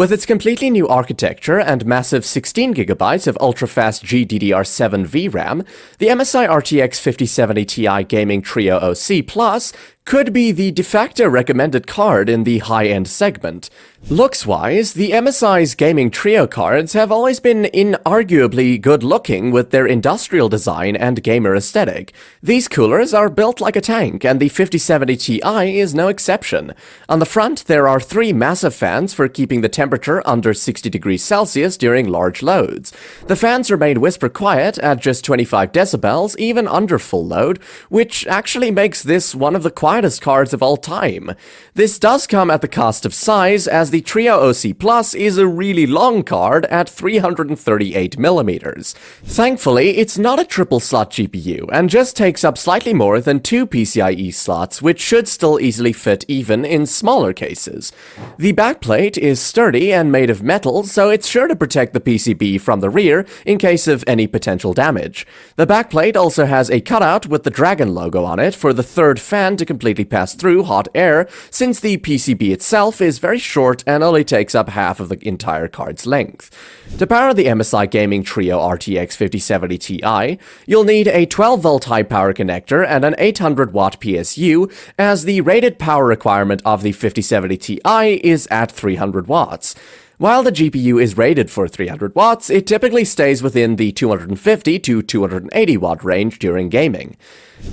With its completely new architecture and massive 16GB of ultra-fast GDDR7 VRAM, the MSI RTX 5070 Ti Gaming Trio OC Plus could be the de facto recommended card in the high-end segment. Looks-wise, the MSI's gaming trio cards have always been inarguably good-looking with their industrial design and gamer aesthetic. These coolers are built like a tank, and the 5070 Ti is no exception. On the front, there are 3 massive fans for keeping the temperature under 60 degrees Celsius during large loads. The fans remain whisper quiet at just 25 decibels, even under full load, which actually makes this one of the quietest cards of all time. This does come at the cost of size, as the Trio OC Plus is a really long card at 338mm. Thankfully, it's not a triple-slot GPU, and just takes up slightly more than 2 PCIe slots, which should still easily fit even in smaller cases. The backplate is sturdy and made of metal, so it's sure to protect the PCB from the rear in case of any potential damage. The backplate also has a cutout with the Dragon logo on it for the third fan to completely pass through hot air, since the PCB itself is very short and only takes up half of the entire card's length. To power the MSI Gaming Trio RTX 5070 Ti, you'll need a 12V high power connector and an 800W PSU, as the rated power requirement of the 5070 Ti is at 300 watts. While the GPU is rated for 300 watts, it typically stays within the 250 to 280 watt range during gaming.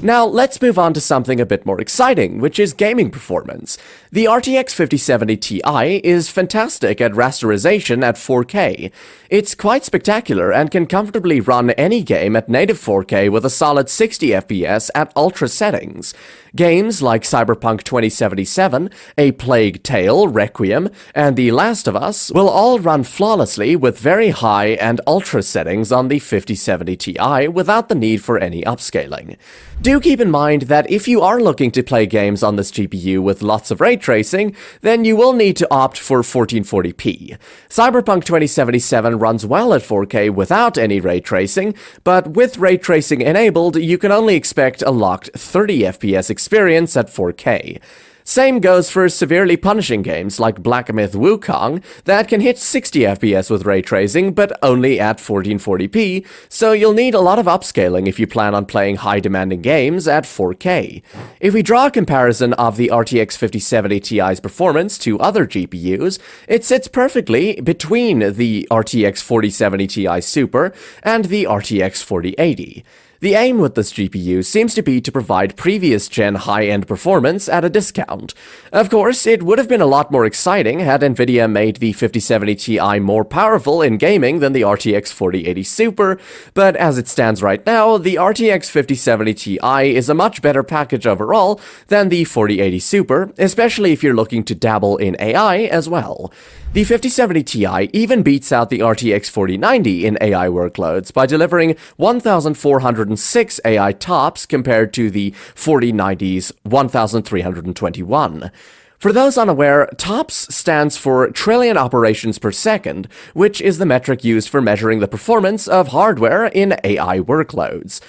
Now, let's move on to something a bit more exciting, which is gaming performance. The RTX 5070 Ti is fantastic at rasterization at 4K. It's quite spectacular and can comfortably run any game at native 4K with a solid 60 FPS at ultra settings. Games like Cyberpunk 2077, A Plague Tale, Requiem, and The Last of Us will all run flawlessly with very high and ultra settings on the 5070 Ti without the need for any upscaling. Do keep in mind that if you are looking to play games on this GPU with lots of ray tracing, then you will need to opt for 1440p. Cyberpunk 2077 runs well at 4K without any ray tracing, but with ray tracing enabled, you can only expect a locked 30 FPS experience at 4K. Same goes for severely punishing games like Black Myth Wukong that can hit 60 FPS with ray tracing but only at 1440p, so you'll need a lot of upscaling if you plan on playing high-demanding games at 4K. If we draw a comparison of the RTX 5070 Ti's performance to other GPUs, it sits perfectly between the RTX 4070 Ti Super and the RTX 4080. The aim with this GPU seems to be to provide previous-gen high-end performance at a discount. Of course, it would have been a lot more exciting had Nvidia made the 5070 Ti more powerful in gaming than the RTX 4080 Super, but as it stands right now, the RTX 5070 Ti is a much better package overall than the 4080 Super, especially if you're looking to dabble in AI as well. The 5070 Ti even beats out the RTX 4090 in AI workloads by delivering 1,406 AI TOPS compared to the 4090's 1,321. For those unaware, TOPS stands for trillion operations per second, which is the metric used for measuring the performance of hardware in AI workloads.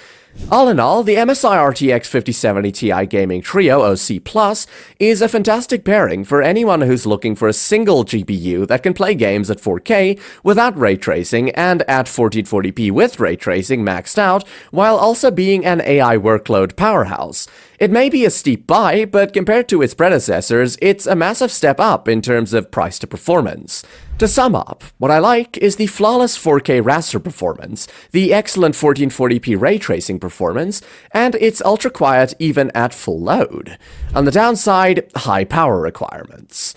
All in all, the MSI RTX 5070 Ti Gaming Trio OC Plus is a fantastic pairing for anyone who's looking for a single GPU that can play games at 4K without ray tracing and at 1440p with ray tracing maxed out, while also being an AI workload powerhouse. It may be a steep buy, but compared to its predecessors, it's a massive step up in terms of price to performance. To sum up, what I like is the flawless 4K raster performance, the excellent 1440p ray tracing performance, and its ultra-quiet even at full load. On the downside, high power requirements.